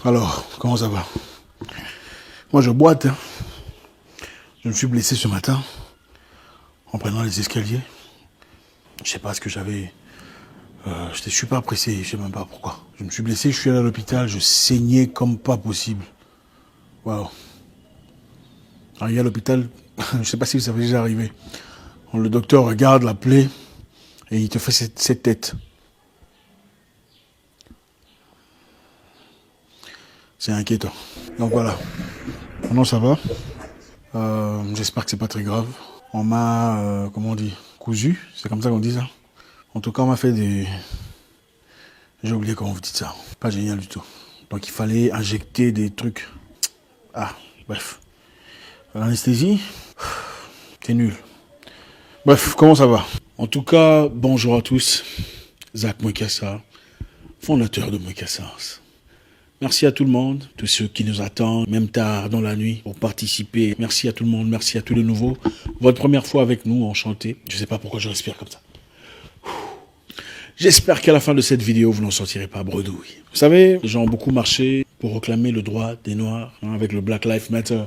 Alors, comment ça va? Moi, je boite. Hein. Je me suis blessé ce matin en prenant les escaliers. Je sais pas ce que j'avais. Je suis pas pressé, je sais même pas pourquoi. Je me suis blessé, je suis allé à l'hôpital, je saignais comme pas possible. Waouh. Arrivé à l'hôpital, je sais pas si ça vous est déjà arrivé. Le docteur regarde la plaie et il te fait cette tête. C'est inquiétant. Donc voilà. Maintenant ça va. J'espère que c'est pas très grave. On m'a, comment on dit, cousu. C'est comme ça qu'on dit ça. En tout cas, on m'a fait des... J'ai oublié comment vous dites ça. Pas génial du tout. Donc il fallait injecter des trucs. Ah, bref. L'anesthésie, c'est nul. Bref, comment ça va? En tout cas, bonjour à tous. Zach Mwekassa, fondateur de Mwekassas. Merci à tout le monde, tous ceux qui nous attendent, même tard dans la nuit, pour participer. Merci à tout le monde, merci à tous les nouveaux. Votre première fois avec nous, enchanté. Je ne sais pas pourquoi je respire comme ça. J'espère qu'à la fin de cette vidéo, vous n'en sortirez pas bredouille. Vous savez, les gens ont beaucoup marché pour réclamer le droit des Noirs, avec le Black Lives Matter.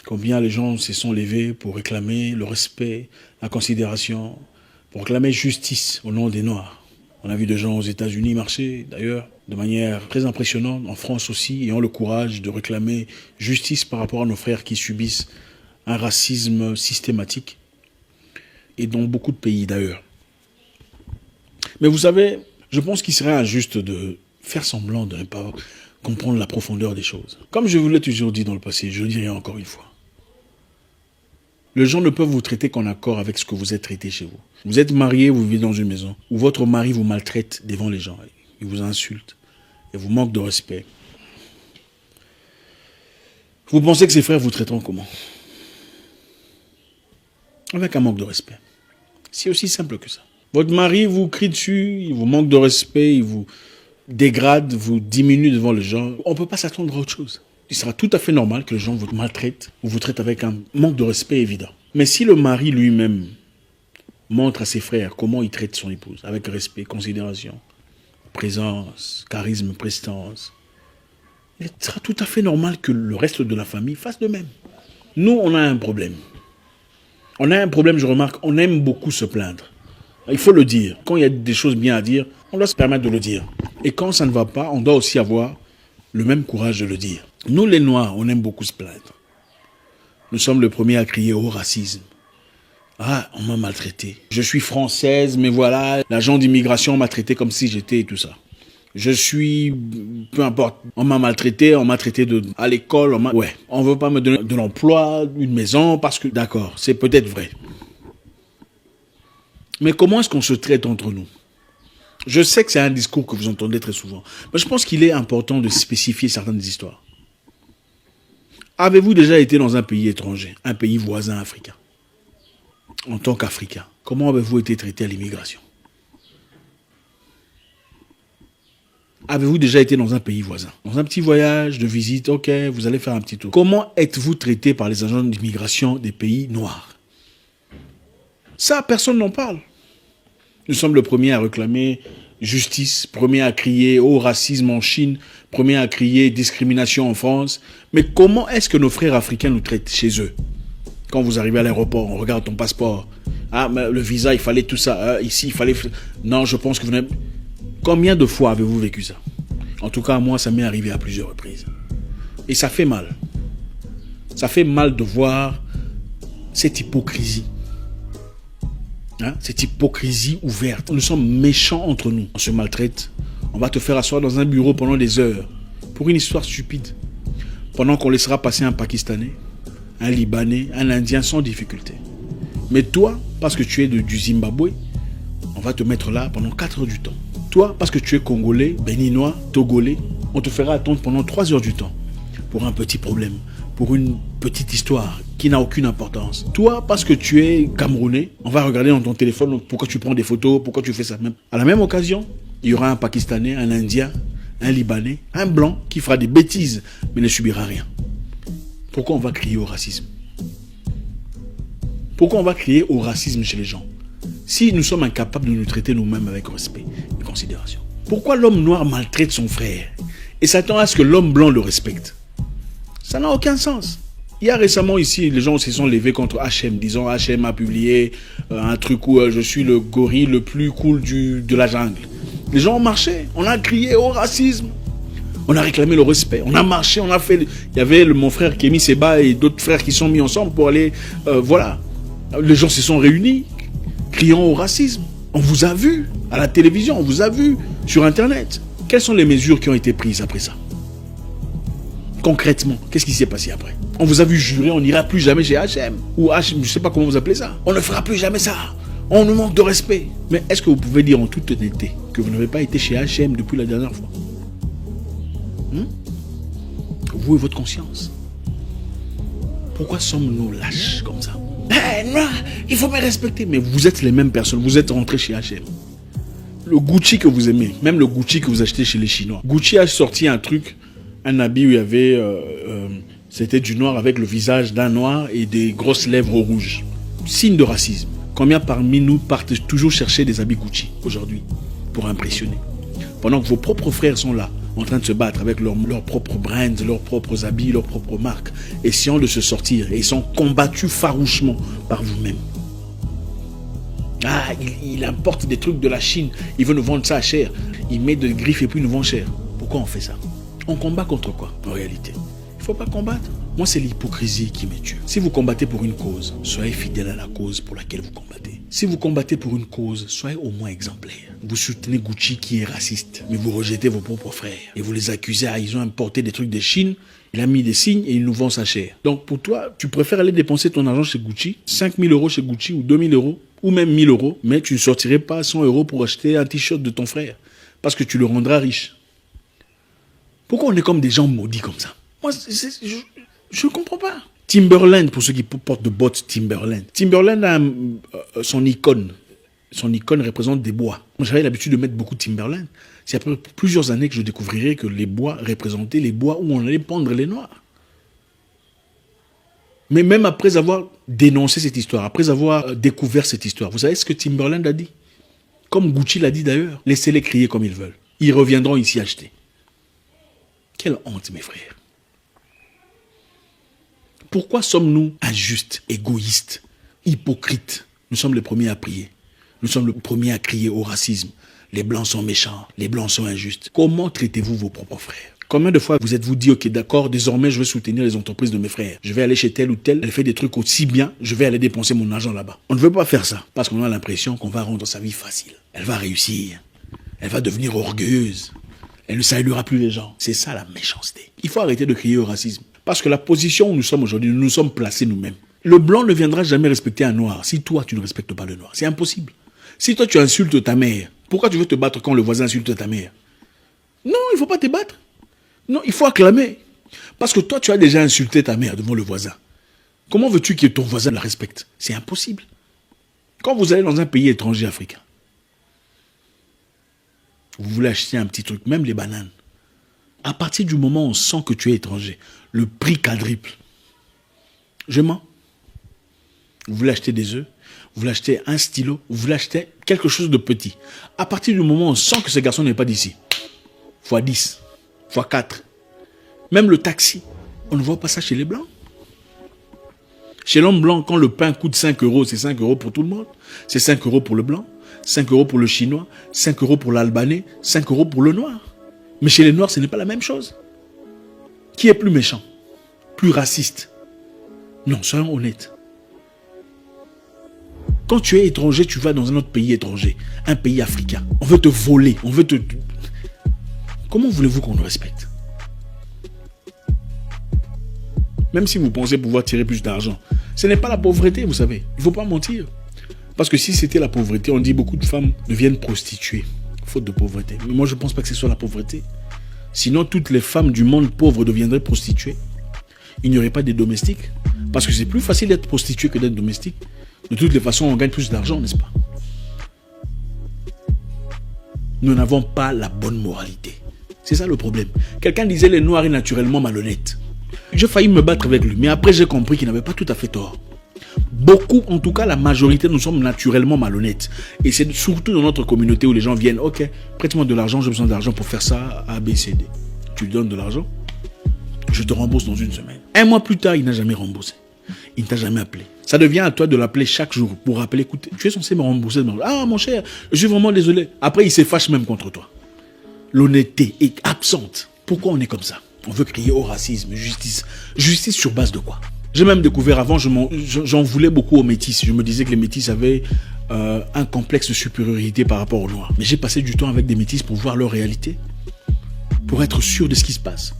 Combien les gens se sont levés pour réclamer le respect, la considération, pour réclamer justice au nom des Noirs. On a vu des gens aux États-Unis marcher, d'ailleurs, de manière très impressionnante, en France aussi, et ont le courage de réclamer justice par rapport à nos frères qui subissent un racisme systématique, et dans beaucoup de pays d'ailleurs. Mais vous savez, je pense qu'il serait injuste de faire semblant de ne pas comprendre la profondeur des choses. Comme je vous l'ai toujours dit dans le passé, je le dirai encore une fois. Les gens ne peuvent vous traiter qu'en accord avec ce que vous êtes traité chez vous. Vous êtes marié, vous vivez dans une maison, où votre mari vous maltraite devant les gens. Il vous insulte et vous manque de respect. Vous pensez que ses frères vous traiteront comment? Avec un manque de respect. C'est aussi simple que ça. Votre mari vous crie dessus, il vous manque de respect, il vous dégrade, vous diminue devant les gens. On ne peut pas s'attendre à autre chose. Il sera tout à fait normal que les gens vous maltraitent ou vous traitent avec un manque de respect évident. Mais si le mari lui-même montre à ses frères comment il traite son épouse, avec respect, considération, présence, charisme, prestance, il sera tout à fait normal que le reste de la famille fasse de même. Nous, on a un problème. On a un problème, je remarque, on aime beaucoup se plaindre. Il faut le dire. Quand il y a des choses bien à dire, on doit se permettre de le dire. Et quand ça ne va pas, on doit aussi avoir le même courage de le dire. Nous, les Noirs, on aime beaucoup se plaindre. Nous sommes les premiers à crier au racisme. Ah, on m'a maltraité. Je suis française, mais voilà, l'agent d'immigration m'a traité comme si j'étais et tout ça. Je suis, peu importe, on m'a maltraité, on m'a traité à l'école, ouais, on veut pas me donner de l'emploi, une maison, parce que, d'accord, c'est peut-être vrai. Mais comment est-ce qu'on se traite entre nous? Je sais que c'est un discours que vous entendez très souvent, mais je pense qu'il est important de spécifier certaines histoires. Avez-vous déjà été dans un pays étranger, un pays voisin africain? En tant qu'Africain, comment avez-vous été traité à l'immigration? Avez-vous déjà été dans un pays voisin? Dans un petit voyage de visite, ok, vous allez faire un petit tour. Comment êtes-vous traité par les agents d'immigration des pays noirs? Ça, personne n'en parle. Nous sommes le premier à réclamer justice, premier à crier au racisme en Chine, premier à crier discrimination en France. Mais comment est-ce que nos frères africains nous traitent chez eux? Quand vous arrivez à l'aéroport, on regarde ton passeport. Ah, mais le visa, il fallait tout ça. Ici, il fallait... Non, je pense que vous n'avez... Combien de fois avez-vous vécu ça? En tout cas, moi, ça m'est arrivé à plusieurs reprises. Et ça fait mal. Ça fait mal de voir cette hypocrisie. Hein? Cette hypocrisie ouverte. Nous sommes méchants entre nous. On se maltraite. On va te faire asseoir dans un bureau pendant des heures. Pour une histoire stupide. Pendant qu'on laissera passer un Pakistanais, un Libanais, un Indien sans difficulté. Mais toi, parce que tu es du Zimbabwe, on va te mettre là pendant 4 heures du temps. Toi, parce que tu es Congolais, Béninois, Togolais, on te fera attendre pendant 3 heures du temps. Pour un petit problème, pour une petite histoire qui n'a aucune importance. Toi, parce que tu es Camerounais, on va regarder dans ton téléphone pourquoi tu prends des photos, pourquoi tu fais ça. À la même occasion, il y aura un Pakistanais, un Indien, un Libanais, un Blanc qui fera des bêtises, mais ne subira rien. Pourquoi on va crier au racisme? Pourquoi on va crier au racisme chez les gens? Si nous sommes incapables de nous traiter nous-mêmes avec respect et considération. Pourquoi l'homme noir maltraite son frère et s'attend à ce que l'homme blanc le respecte. Ça n'a aucun sens. Il y a récemment ici, les gens se sont levés contre H&M, disant H&M a publié un truc où je suis le gorille le plus cool de la jungle. Les gens ont marché, on a crié au racisme, on a réclamé le respect, on a marché, on a fait... Il y avait mon frère Kémy Seba et d'autres frères qui sont mis ensemble pour aller... voilà. Les gens se sont réunis, criant au racisme. On vous a vu à la télévision, on vous a vu sur Internet. Quelles sont les mesures qui ont été prises après ça? Concrètement, qu'est-ce qui s'est passé après? On vous a vu jurer, on n'ira plus jamais chez H&M. Ou H, je ne sais pas comment vous appelez ça. On ne fera plus jamais ça. On nous manque de respect. Mais est-ce que vous pouvez dire en toute honnêteté que vous n'avez pas été chez H&M depuis la dernière fois? Vous et votre conscience. Pourquoi sommes-nous lâches comme ça? Non, il faut me respecter. Mais vous êtes les mêmes personnes. Vous êtes rentrés chez H&M. Le Gucci que vous aimez, même le Gucci que vous achetez chez les Chinois. Gucci a sorti un truc, un habit où il y avait... c'était du noir avec le visage d'un noir et des grosses lèvres rouges. Signe de racisme. Combien parmi nous partent toujours chercher des habits Gucci aujourd'hui pour impressionner? Pendant que vos propres frères sont là, en train de se battre avec leurs propres brands, leurs propres habits, leurs propres marques, essayant de se sortir, et ils sont combattus farouchement par vous-même. Ah, il importe des trucs de la Chine, il veut nous vendre ça cher, il met des griffes et puis il nous vend cher. Pourquoi on fait ça? On combat contre quoi en réalité? Il ne faut pas combattre. Moi, c'est l'hypocrisie qui me tue. Si vous combattez pour une cause, soyez fidèle à la cause pour laquelle vous combattez. Si vous combattez pour une cause, soyez au moins exemplaire. Vous soutenez Gucci qui est raciste, mais vous rejetez vos propres frères. Et vous les accusez, ils ont importé des trucs de Chine, il a mis des signes et il nous vend ça cher. Donc pour toi, tu préfères aller dépenser ton argent chez Gucci, 5 000 € chez Gucci ou 2 000 €, ou même 1 000 €, mais tu ne sortirais pas 100 € pour acheter un t-shirt de ton frère, parce que tu le rendras riche. Pourquoi on est comme des gens maudits comme ça? Moi, je ne comprends pas. Timberland, pour ceux qui portent de bottes Timberland. Timberland a son icône. Son icône représente des bois. Moi, j'avais l'habitude de mettre beaucoup de Timberland. C'est après plusieurs années que je découvrirai que les bois représentaient les bois où on allait pendre les noirs. Mais même après avoir dénoncé cette histoire, après avoir découvert cette histoire, vous savez ce que Timberland a dit? Comme Gucci l'a dit d'ailleurs, laissez-les crier comme ils veulent. Ils reviendront ici acheter. Quelle honte, mes frères. Pourquoi sommes-nous injustes, égoïstes, hypocrites? Nous sommes les premiers à prier. Nous sommes les premiers à crier au racisme. Les blancs sont méchants, les blancs sont injustes. Comment traitez-vous vos propres frères? Combien de fois vous êtes-vous dit, ok, d'accord, désormais je vais soutenir les entreprises de mes frères. Je vais aller chez tel ou tel, elle fait des trucs aussi bien, je vais aller dépenser mon argent là-bas. On ne veut pas faire ça, parce qu'on a l'impression qu'on va rendre sa vie facile. Elle va réussir, elle va devenir orgueilleuse, elle ne saluera plus les gens. C'est ça la méchanceté. Il faut arrêter de crier au racisme. Parce que la position où nous sommes aujourd'hui, nous nous sommes placés nous-mêmes. Le blanc ne viendra jamais respecter un noir si toi tu ne respectes pas le noir. C'est impossible. Si toi tu insultes ta mère, pourquoi tu veux te battre quand le voisin insulte ta mère? Non, il ne faut pas te battre. Non, il faut acclamer. Parce que toi tu as déjà insulté ta mère devant le voisin. Comment veux-tu que ton voisin la respecte? C'est impossible. Quand vous allez dans un pays étranger africain, vous voulez acheter un petit truc, même les bananes. À partir du moment où on sent que tu es étranger, le prix quadruple. Je mens. Vous voulez acheter des œufs, vous voulez acheter un stylo, vous voulez acheter quelque chose de petit. À partir du moment où on sent que ce garçon n'est pas d'ici, fois 10, fois 4. Même le taxi, on ne voit pas ça chez les blancs. Chez l'homme blanc, quand le pain coûte 5 €, c'est 5 € pour tout le monde. C'est 5 € pour le blanc, 5 € pour le chinois, 5 € pour l'albanais, 5 € pour le noir. Mais chez les noirs, ce n'est pas la même chose. Qui est plus méchant? Plus raciste? Non, soyons honnêtes. Quand tu es étranger, tu vas dans un autre pays étranger, un pays africain. On veut te voler, on veut te... Comment voulez-vous qu'on nous respecte? Même si vous pensez pouvoir tirer plus d'argent, ce n'est pas la pauvreté, vous savez. Il ne faut pas mentir. Parce que si c'était la pauvreté, on dit beaucoup de femmes deviennent prostituées, faute de pauvreté. Mais moi, je ne pense pas que ce soit la pauvreté. Sinon, toutes les femmes du monde pauvre deviendraient prostituées. Il n'y aurait pas de domestiques. Parce que c'est plus facile d'être prostituée que d'être domestique. De toutes les façons, on gagne plus d'argent, n'est-ce pas? Nous n'avons pas la bonne moralité. C'est ça le problème. Quelqu'un disait les noirs est naturellement malhonnête. J'ai failli me battre avec lui, mais après j'ai compris qu'il n'avait pas tout à fait tort. Beaucoup, en tout cas la majorité, nous sommes naturellement malhonnêtes. Et c'est surtout dans notre communauté où les gens viennent, ok, prête-moi de l'argent, j'ai besoin d'argent pour faire ça, A, B, C, D. tu lui donnes de l'argent, je te rembourse dans 1 semaine. 1 mois plus tard, il n'a jamais remboursé. Il ne t'a jamais appelé. Ça devient à toi de l'appeler chaque jour pour rappeler, écoute, tu es censé me rembourser. Ah, mon cher, je suis vraiment désolé. Après, il se fâche même contre toi. L'honnêteté est absente. Pourquoi on est comme ça? On veut crier au racisme, justice. Justice sur base de quoi? J'ai même découvert avant, j'en voulais beaucoup aux métis. Je me disais que les métis avaient un complexe de supériorité par rapport aux noirs. Mais j'ai passé du temps avec des métis pour voir leur réalité, pour être sûr de ce qui se passe.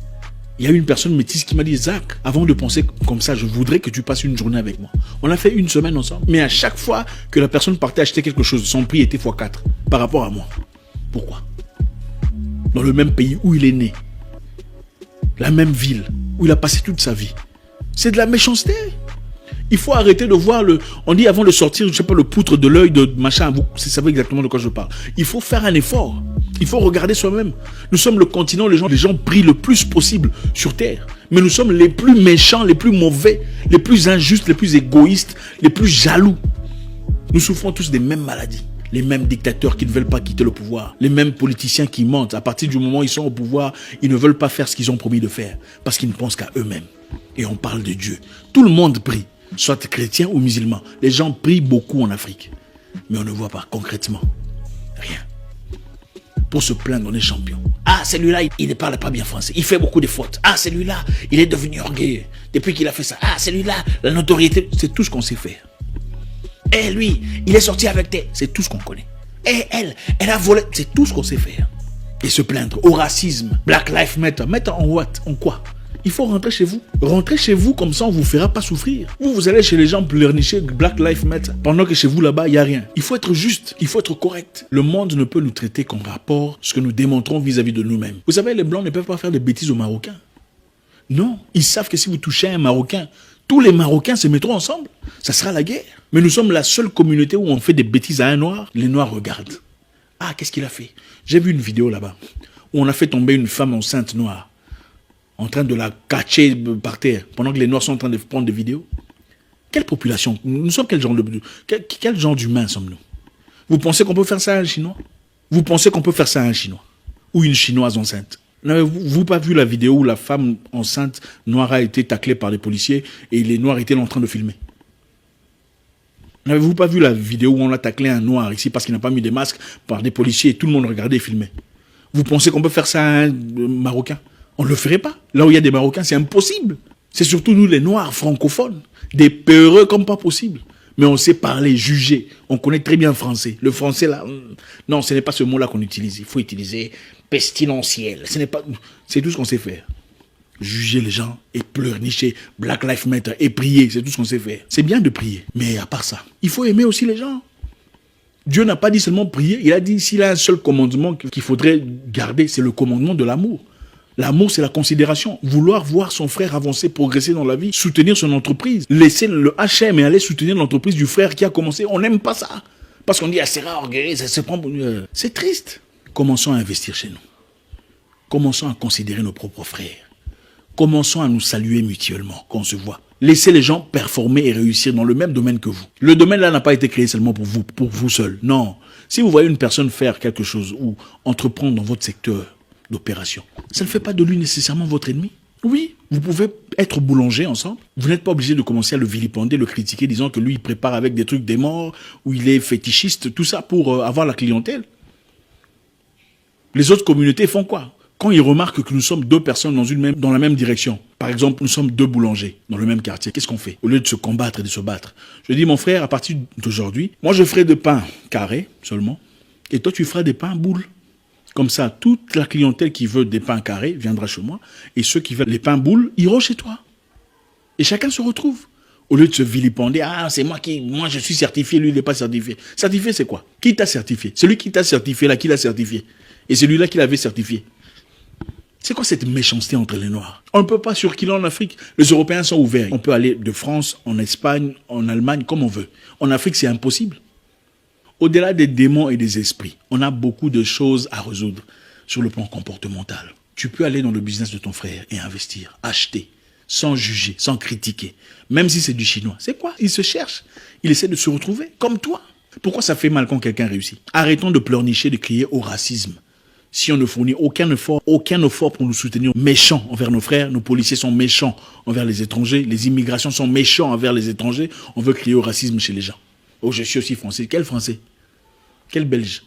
Il y a une personne métisse qui m'a dit, Zach, avant de penser comme ça, je voudrais que tu passes une journée avec moi. On a fait 1 semaine ensemble. Mais à chaque fois que la personne partait acheter quelque chose, son prix était x4 par rapport à moi. Pourquoi? Dans le même pays où il est né, la même ville où il a passé toute sa vie. C'est de la méchanceté. Il faut arrêter de voir on dit avant de sortir, je sais pas, le poutre de l'œil de machin, vous savez exactement de quoi je parle. Il faut faire un effort. Il faut regarder soi-même. Nous sommes le continent où les gens prient le plus possible sur terre. Mais nous sommes les plus méchants, les plus mauvais, les plus injustes, les plus égoïstes, les plus jaloux. Nous souffrons tous des mêmes maladies. Les mêmes dictateurs qui ne veulent pas quitter le pouvoir. Les mêmes politiciens qui mentent. À partir du moment où ils sont au pouvoir, ils ne veulent pas faire ce qu'ils ont promis de faire. Parce qu'ils ne pensent qu'à eux-mêmes. Et on parle de Dieu. Tout le monde prie. Soit chrétien ou musulman. Les gens prient beaucoup en Afrique. Mais on ne voit pas concrètement. Rien. Pour se plaindre, on est champion. Ah, celui-là, il ne parle pas bien français. Il fait beaucoup de fautes. Ah, celui-là, il est devenu orgueilleux. Depuis qu'il a fait ça. Ah, celui-là, la notoriété, c'est tout ce qu'on sait faire. Et lui, il est sorti avec tes. C'est tout ce qu'on connaît. Et elle a volé. C'est tout ce qu'on sait faire. Et se plaindre au racisme. Black Lives Matter. Matter en what? En quoi? Il faut rentrer chez vous. Rentrez chez vous, comme ça on ne vous fera pas souffrir. Vous allez chez les gens pleurnicher Black Lives Matter. Pendant que chez vous là-bas, il n'y a rien. Il faut être juste. Il faut être correct. Le monde ne peut nous traiter qu'en rapport ce que nous démontrons vis-à-vis de nous-mêmes. Vous savez, les Blancs ne peuvent pas faire de bêtises aux Marocains. Non. Ils savent que si vous touchez un Marocain, tous les Marocains se mettront ensemble. Ça sera la guerre. Mais nous sommes la seule communauté où on fait des bêtises à un Noir. Les Noirs regardent. Ah, qu'est-ce qu'il a fait? J'ai vu une vidéo là-bas où on a fait tomber une femme enceinte noire en train de la cacher par terre pendant que les Noirs sont en train de prendre des vidéos. Quelle population? Nous sommes quel genre d'humains sommes-nous? Vous pensez qu'on peut faire ça à un Chinois? Vous pensez qu'on peut faire ça à un Chinois? Ou une Chinoise enceinte? N'avez-vous pas vu la vidéo où la femme enceinte noire a été taclée par les policiers et les Noirs étaient en train de filmer? N'avez-vous pas vu la vidéo où on a taclé un Noir ici parce qu'il n'a pas mis de masque par des policiers et tout le monde regardait et filmait? Vous pensez qu'on peut faire ça à un Marocain? On ne le ferait pas. Là où il y a des Marocains, c'est impossible. C'est surtout nous les Noirs francophones, des peureux comme pas possible. Mais on sait parler, juger. On connaît très bien le français. Le français là, non, ce n'est pas ce mot-là qu'on utilise. Il faut utiliser pestilentiel. C'est tout ce qu'on sait faire. Juger les gens et pleurnicher, Black Lives Matter et prier, c'est tout ce qu'on sait faire. C'est bien de prier, mais à part ça, il faut aimer aussi les gens. Dieu n'a pas dit seulement prier, il a dit s'il a un seul commandement qu'il faudrait garder, c'est le commandement de l'amour. L'amour, c'est la considération. Vouloir voir son frère avancer, progresser dans la vie, soutenir son entreprise, laisser le HM et aller soutenir l'entreprise du frère qui a commencé. On n'aime pas ça. Parce qu'on dit, ah, c'est rare, orgueilleux, ça se prend. C'est triste. Commençons à investir chez nous. Commençons à considérer nos propres frères. Commençons à nous saluer mutuellement quand on se voit. Laissez les gens performer et réussir dans le même domaine que vous. Le domaine là n'a pas été créé seulement pour vous seul. Non. Si vous voyez une personne faire quelque chose ou entreprendre dans votre secteur d'opération, ça ne fait pas de lui nécessairement votre ennemi. Oui, vous pouvez être boulanger ensemble. Vous n'êtes pas obligé de commencer à le vilipender, le critiquer, disant que lui, il prépare avec des trucs des morts, ou il est fétichiste, tout ça pour avoir la clientèle. Les autres communautés font quoi? Quand ils remarquent que nous sommes 2 personnes dans la même direction, par exemple, nous sommes 2 boulangers dans le même quartier, qu'est-ce qu'on fait? Au lieu de se combattre et de se battre, je dis, mon frère, à partir d'aujourd'hui, moi je ferai des pains carrés seulement, et toi tu feras des pains boules. Comme ça, toute la clientèle qui veut des pains carrés viendra chez moi, et ceux qui veulent les pains boules iront chez toi. Et chacun se retrouve. Au lieu de se vilipender, ah, c'est moi je suis certifié, lui il n'est pas certifié. Certifié, c'est quoi? Qui t'a certifié? Celui qui t'a certifié là, qui l'a certifié? Et celui-là qui l'avait certifié. C'est quoi cette méchanceté entre les Noirs? On ne peut pas circuler en Afrique. Les Européens sont ouverts. On peut aller de France, en Espagne, en Allemagne, comme on veut. En Afrique, c'est impossible. Au-delà des démons et des esprits, on a beaucoup de choses à résoudre sur le plan comportemental. Tu peux aller dans le business de ton frère et investir, acheter, sans juger, sans critiquer. Même si c'est du chinois. C'est quoi? Il se cherche. Il essaie de se retrouver, comme toi. Pourquoi ça fait mal quand quelqu'un réussit? Arrêtons de pleurnicher, de crier au racisme. Si on ne fournit aucun effort pour nous soutenir, méchants envers nos frères, nos policiers sont méchants envers les étrangers, les immigrations sont méchants envers les étrangers, on veut crier au racisme chez les gens. Oh, je suis aussi français. Quel français? Quel belge?